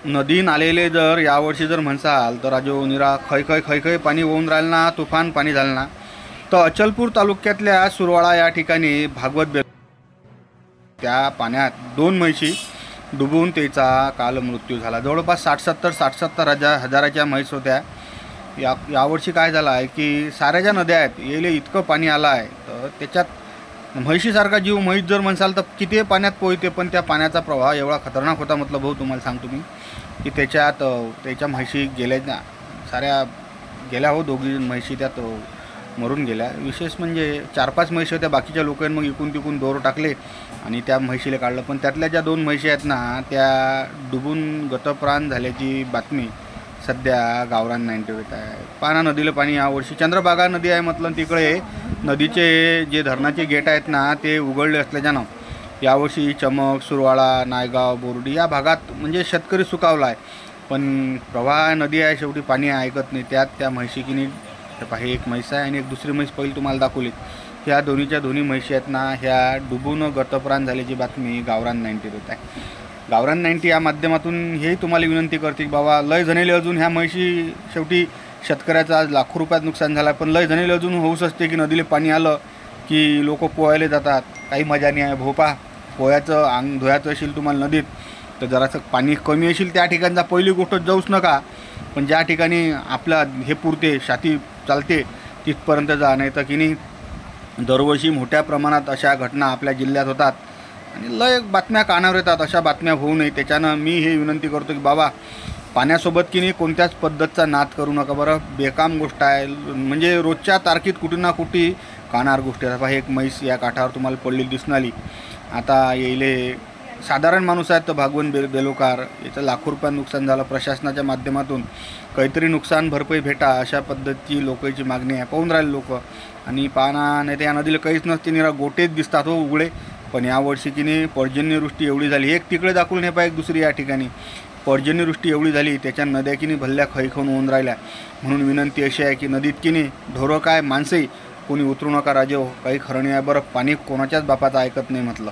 नदीन आलेले जर यावर्षी जर म्हणसाल तर राजो निरा खै खै खै खै पाणी होऊन राहिलं ना, तुफान पाणी झालं ना. तर अचलपूर तालुक्यातल्या सुरवाळा या ठिकाणी भागवत त्या पाण्यात 2 म्हशी डुबून त्याचा काल मृत्यू झाला. जवळपास 60-70 हजाराच्या म्हैस होत्या. यावर्षी काय झालं आहे की साऱ्या ज्या नद्या आहेत येले इतकं पाणी आलं आहे, तर त्याच्यात म्हैशीसारखा जीव म्हैस जर म्हणसाल तर किती पाण्यात पोहते, पण त्या पाण्याचा प्रवाह एवढा खतरनाक होता. मतलब भाऊ तुम्हाला सांगतो मी की त्याच्या म्हशी गेल्या ना, साऱ्या गेल्या हो. 2 म्हशी त्यात मरून गेल्या. विशेष म्हणजे 4-5 म्हशी होत्या, बाकीच्या लोकांनी मग इकून तिकून दोर टाकले आणि त्या म्हशीला काढलं. पण त्यातल्या ज्या 2 म्हशी आहेत ना, त्या डुबून गतप्राण झाल्याची बातमी सध्या गावरान 90 येत आहे. पाना नदीला पाणी यावर्षी चंद्रभागा नदी आहे म्हटलं, तिकडे नदीचे जे धरणाचे गेट आहेत ना ते उघडले असल्याच्यानं यावर्षी चमक, सुरवाळा, नायगाव, बोर्डी या भागात म्हणजे शेतकरी सुकावला आहे. पण प्रवाह नदी आहे, शेवटी पाणी ऐकत नाही. त्यात त्या म्हैशी हे एक म्हैस आहे आणि एक दुसरी म्हैस पहिली तुम्हाला दाखवली. ह्या दोन्ही म्हैशी आहेत ना, ह्या डुबून गतप्राण झाल्याची बातमी गावरान 90 देत आहे. गावरान 90 या माध्यमातून हेही तुम्हाला विनंती करते की बाबा, लय जणेले अजून ह्या म्हैशी, शेवटी शेतकऱ्याचं आज लाखो रुपयात नुकसान झालं, पण लय जणेले अजून होऊच असते की नदीला पाणी आलं की लोक पोहायला जातात. काही मजा नाही आहे. भोपा पोह्याचं अंग धुवायचं असेल तुम्हाला नदीत, तर जरासं पाणी कमी असेल त्या ठिकाणचा पहिली गोष्ट जाऊच नका. पण ज्या ठिकाणी आपला हे पुरते छाती चालते तिथपर्यंत जा. नाही तर की नाही, दरवर्षी मोठ्या प्रमाणात अशा घटना आपल्या जिल्ह्यात होतात आणि लय बातम्या कानावर येतात. अशा बातम्या होऊ नये, त्याच्यानं मी हे विनंती करतो की बाबा, पाण्यासोबत की नाही कोणत्याच पद्धतचा नाद करू नका बरं. बेकाम गोष्ट आहे. म्हणजे रोजच्या तारखेत कुठे ना कुठे कानार गोष्टी आहेत. हे एक म्हैस या काठावर तुम्हाला पडलेली दिसणारी. आता येईले साधारण माणूस आहेत तर भागवून बेलोकार, याचं लाखो रुपये नुकसान झालं. प्रशासनाच्या माध्यमातून काहीतरी नुकसान भरपाई भेटा अशा पद्धतीची लोकांची मागणी आहे. पाहून राहिले लोक. आणि पाना नाही तर या नदीला काहीच नसते, निरा गोटेच दिसतात हो उघडे. पण यावर्षी की नाही पर्जन्यवृष्टी एवढी झाली, एक तिकडे दाखवून हे पाहिजे, दुसरी या ठिकाणी पर्जन्यवृष्टी एवढी झाली, त्याच्या नद्या की नाही भल्ल्या खैखून होऊन राहिल्या. म्हणून विनंती अशी आहे की नदीत की नाही ढोरं काय माणसंही कोणी उतरू नका राजे हो. काही खरं नाही आहे बरं. पाणी कोणाच्याच बापाचं ऐकत नाही म्हटलं.